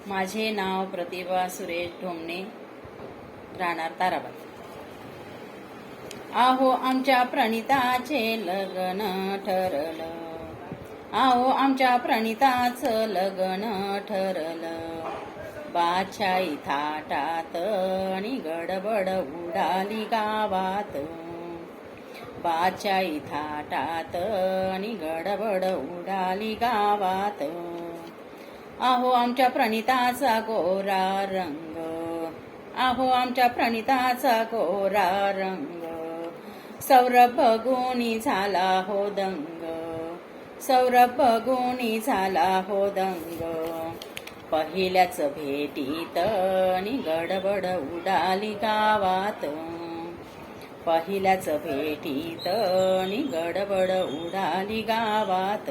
माझे नाव प्रतिभा सुरेश ढोमणे, राहणार ताराबाद. आहो आमच्या प्रणिताचे लग्न ठरलं, आहो आमच्या प्रणिताचं लग्न ठरलं. बादशाही थाटात आणि गडबड उडाली गावात, बादशाही थाटात आणि गडबड उडाली गावात. आहो आमच्या प्रणिताचा गोरा रंग, आहो आमच्या प्रणिताचा गोरा रंग. सौरभ बघूनी झाला हो दंग, सौरभ बघूनी झाला हो दंग. पहिल्याच भेटीत आणि गडबड उडाली गावात, पहिल्याच भेटीत आणि गडबड उडाली गावात.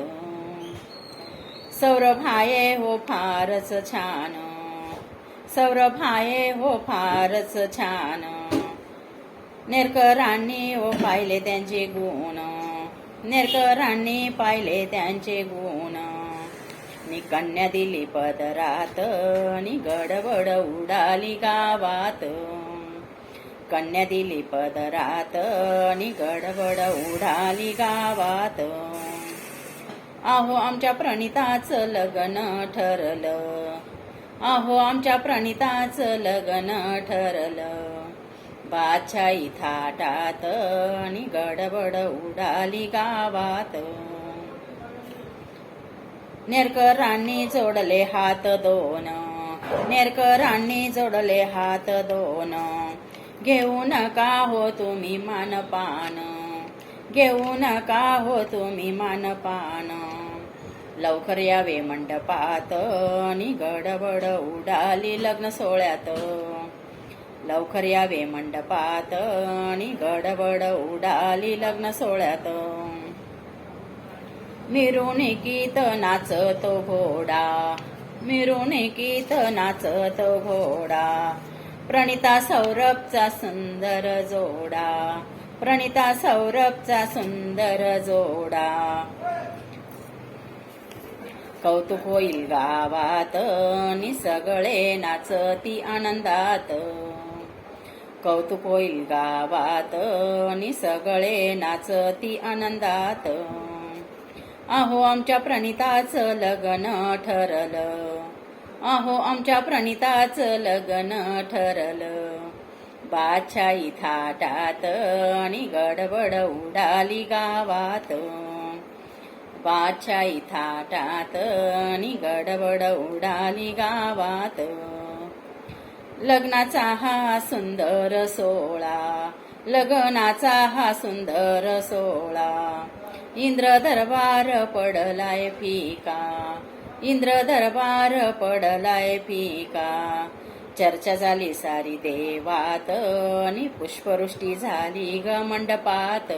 सौरभ आहे हो फारच छान, सौरभ आहे हो फारच छान. नेरकरांनी हो पाहिले त्यांचे गुण, नेरकरांनी पाहिले त्यांचे गुण. नि कन्या दिली पदरात आणि गडबड उडाली गावात, कन्या दिली पदरात आणि गडबड उडाली गावात. आहो आमच्या प्रणिताचं लग्न ठरलं, आहो आमच्या प्रणिताचं लग्न ठरलं. बादशाही थाटात आणि गडबड उडाली गावात. नेरकरांनी जोडले हात दोन, नेरकरांनी जोडले हात दोन. घेऊ नका हो तुम्ही मानपान, घेऊ नका हो तुम्ही मानपान. लवकर यावे मंडपात आणि गडबड उडाली लग्न सोहळ्यात, लवकर यावे मंडपात आणि गडबड उडाली लग्न सोहळ्यात. मिरवणुकीत नाचतो घोडा, मिरवणुकीत नाचतो घोडा. प्रणिता सौरभचा सुंदर जोडा, प्रणिता सौरभचा सुंदर जोडा. कौतुक होईल गावात आणि सगळे नाचती आनंदात, कौतुक होईल गावात आणि सगळे नाचती आनंदात. आहो आमच्या प्रणिताचं लग्न ठरलं, आहो आमच्या प्रणिताचं लग्न ठरलं. बादशाही थाटात आणि गडबड उडाली गावात, बादशाही थाटात आणि गडबड उडाली गावात. लग्नाचा हा सुंदर सोहळा, लग्नाचा हा सुंदर सोहळा. इंद्र दरबार पडलाय फिका, इंद्र दरबार पडलाय फिका. चर्चा झाली सारी देवात आणि पुष्पवृष्टी झाली ग मंडपात,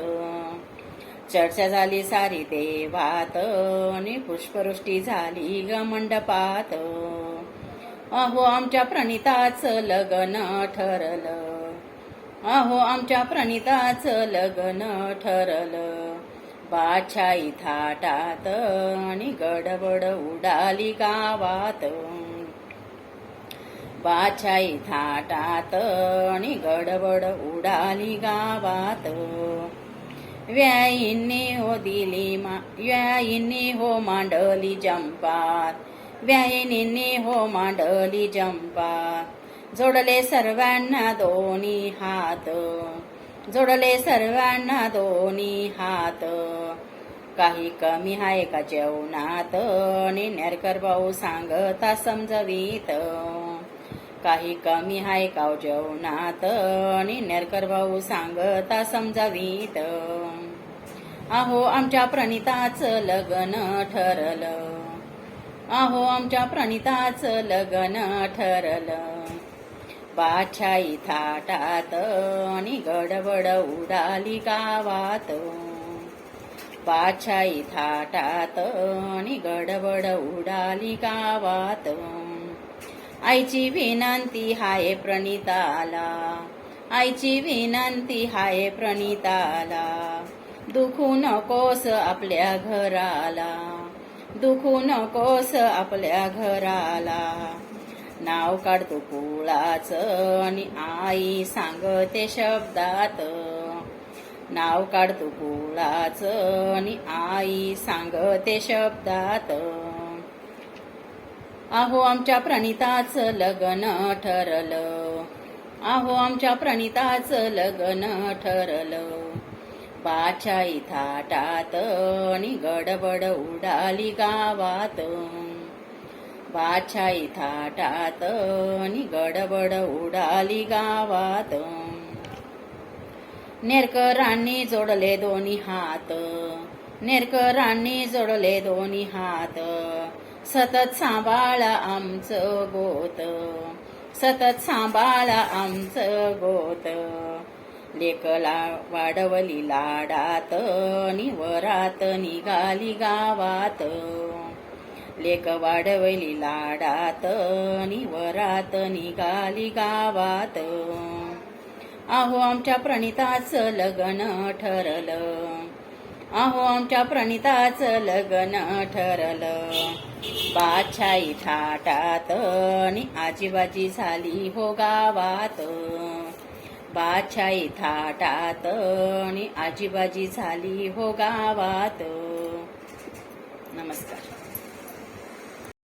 चर्चा झाली सारी देवात आणि पुष्पवृष्टी झाली ग मंडपात. अहो आमच्या प्रणिताचं लग्न ठरलं, अहो आमच्या प्रणिताचं लग्न ठरलं. बादशाही थाटात आणि गडबड उडाली गावात, बादशाही थाटात आणि गडबड उडाली गावात. व्यायींनी हो दिली व्यायींनी हो मांडली जंपात, व्यायिनींनी हो मांडली जंपात. जोडले सर्वांना दोन्ही हात, जोडले सर्वांना दोन्ही हात. काही कमी आहे का जेवणात आणि नेरकर भाऊ सांगता समजवीत, काही कमी आहे का जेवणात आणि नेरकर भाऊ सांगता समजावीत. आहो आमच्या प्रणिताचं लग्न ठरलं, आहो आमच्या प्रणिताचं लग्न ठरलं. बादशाही थाटात आणि गडबड उडाली गावात, बादशाही थाटात आणि गडबड उडाली गावात. आईची विनंती हाय प्रणिताला, आईची विनंती हाय प्रणिताला. दुखू नकोस आपल्या घराला, दुखू नकोस आपल्या घराला. नाव काढतो कुळाचं आणि आई सांगते शब्दात. नाव काढतो कुळाचं आणि आई सांगते शब्दात. अहो आमच्या प्रणिताचं लग्न ठरलं. अहो आमच्या प्रणिताचं लग्न ठरलं. बाचाई थाटात आणि गडबड उडाली गावात. बाचाई थाटात आणि गडबड उडाली गावात. नेरकरांनी जोडले दोन्ही हात. नेरकरांनी जोडले दोन्ही हात. सतत सांभाळा आमचं गोत. सतत सांभाळा आमचं गोत. लेकला वाढवली लाडात नि वरात निघाली गावात. लेक वाढवली लाडात नि वरात निघाली गावात. अहो आमच्या प्रणिताचं लग्न ठरलं. अहो आमच्या प्रणिताचं लग्न ठरलं. बादशाही थाटात नि आजीबाजी झाली हो गावात. बादशाही थाटात नि आजीबाजी झाली हो गावात. नमस्कार.